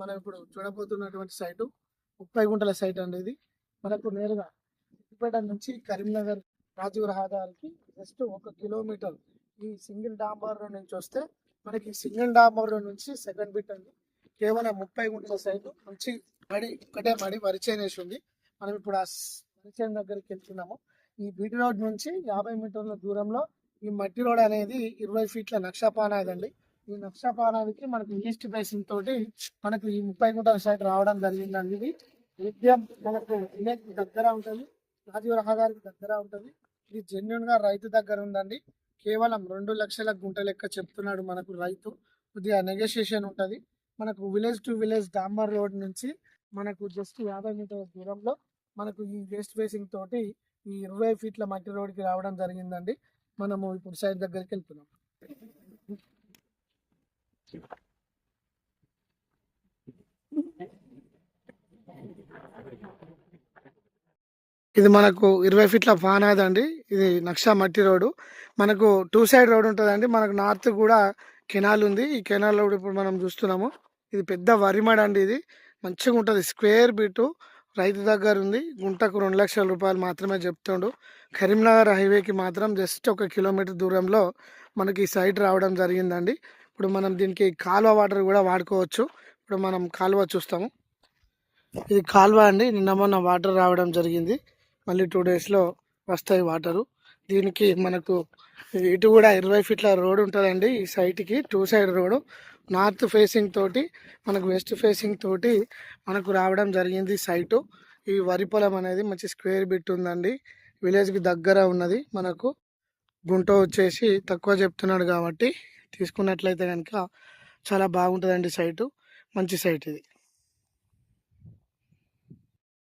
మనం ఇప్పుడు చూడబోతున్నటువంటి సైటు 30 గుంటల సైట్ అండి. ఇది మనకు నేరుగా సిద్దిపేట నుంచి కరీంనగర్ రాజీవ్ రహదారికి జస్ట్ 1 కిలోమీటర్ ఈ సింగిల్ డాంబర్ రోడ్ నుంచి వస్తే మనకి సింగిల్ డాంబర్ రోడ్ నుంచి సెకండ్ బిట్ అండి. కేవలం 30 గుంటల సైటు మంచి ఒకటే మడి వరిచేనేసి ఉంది. మనం ఇప్పుడు ఆ వరిచేను దగ్గరికి వెళ్తున్నాము. ఈ బీటీ రోడ్ నుంచి 50 మీటర్ల దూరంలో ఈ మట్టి రోడ్ అనేది 20 ఫీట్ల నక్షపానాది అండి. ఈ నక్షపానానికి మనకి ఈస్ట్ బేసింగ్ తోటి మనకు ఈ 30 గుంటల సైట్ రావడం జరిగిందండి. ఇది విద్యం మనకు విలేజ్కి దగ్గర ఉంటుంది, రాజీవ్ రహదారికి దగ్గర ఉంటుంది. ఇది జెన్యున్ గా రైతు దగ్గర ఉందండి. కేవలం 2 లక్షల గుంట లెక్క చెప్తున్నాడు మనకు రైతు. కొద్దిగా నెగోషియేషన్ ఉంటుంది. మనకు విలేజ్ టు విలేజ్ డాంబర్ రోడ్ నుంచి మనకు జస్ట్ 50 మీటర్ల దూరంలో మనకు ఈ వెస్ట్ ఫేసింగ్ తోటి ఈ 20 ఫీట్ల మట్టి రోడ్కి రావడం జరిగిందండి. మనము ఇప్పుడు సైడ్ దగ్గరికి వెళ్తున్నాం. ఇది మనకు 20 ఫీట్ల ఫానాది అండి. ఇది నక్షా మట్టి రోడ్డు. మనకు 2 సైడ్ రోడ్ ఉంటుందండి. మనకు నార్త్ కూడా కెనాల్ ఉంది. ఈ కెనాల్ రోడ్ ఇప్పుడు మనం చూస్తున్నాము. ఇది పెద్ద వరిమడి అండి. ఇది మంచిగా ఉంటుంది. స్క్వేర్ బిట్ రైతు దగ్గర ఉంది. గుంటకు 2 లక్షల రూపాయలు మాత్రమే చెప్తుండు. కరీంనగర్ హైవేకి మాత్రం జస్ట్ 1 కిలోమీటర్ దూరంలో మనకి సైట్ రావడం జరిగిందండి. ఇప్పుడు మనం దీనికి కాలువ వాటర్ కూడా వాడుకోవచ్చు. ఇప్పుడు మనం కాలువ చూస్తాము. ఇది కాలువ అండి. నిన్న మొన్న వాటర్ రావడం జరిగింది. మళ్ళీ 2 డేస్లో వస్తాయి వాటరు. దీనికి మనకు ఇటు కూడా 20 ఫీట్ల రోడ్ ఉంటుందండి. ఈ సైట్కి 2 సైడ్ రోడ్ నార్త్ ఫేసింగ్ తోటి మనకు వెస్ట్ ఫేసింగ్ తోటి మనకు రావడం జరిగింది సైటు. ఈ వరి పొలం అనేది మంచి స్క్వేర్ బిట్ ఉందండి. విలేజ్కి దగ్గర ఉన్నది. మనకు గుంట వచ్చేసి తక్కువ చెప్తున్నాడు కాబట్టి తీసుకున్నట్లయితే కనుక చాలా బాగుంటుందండి సైటు. మంచి సైట్ ఇది.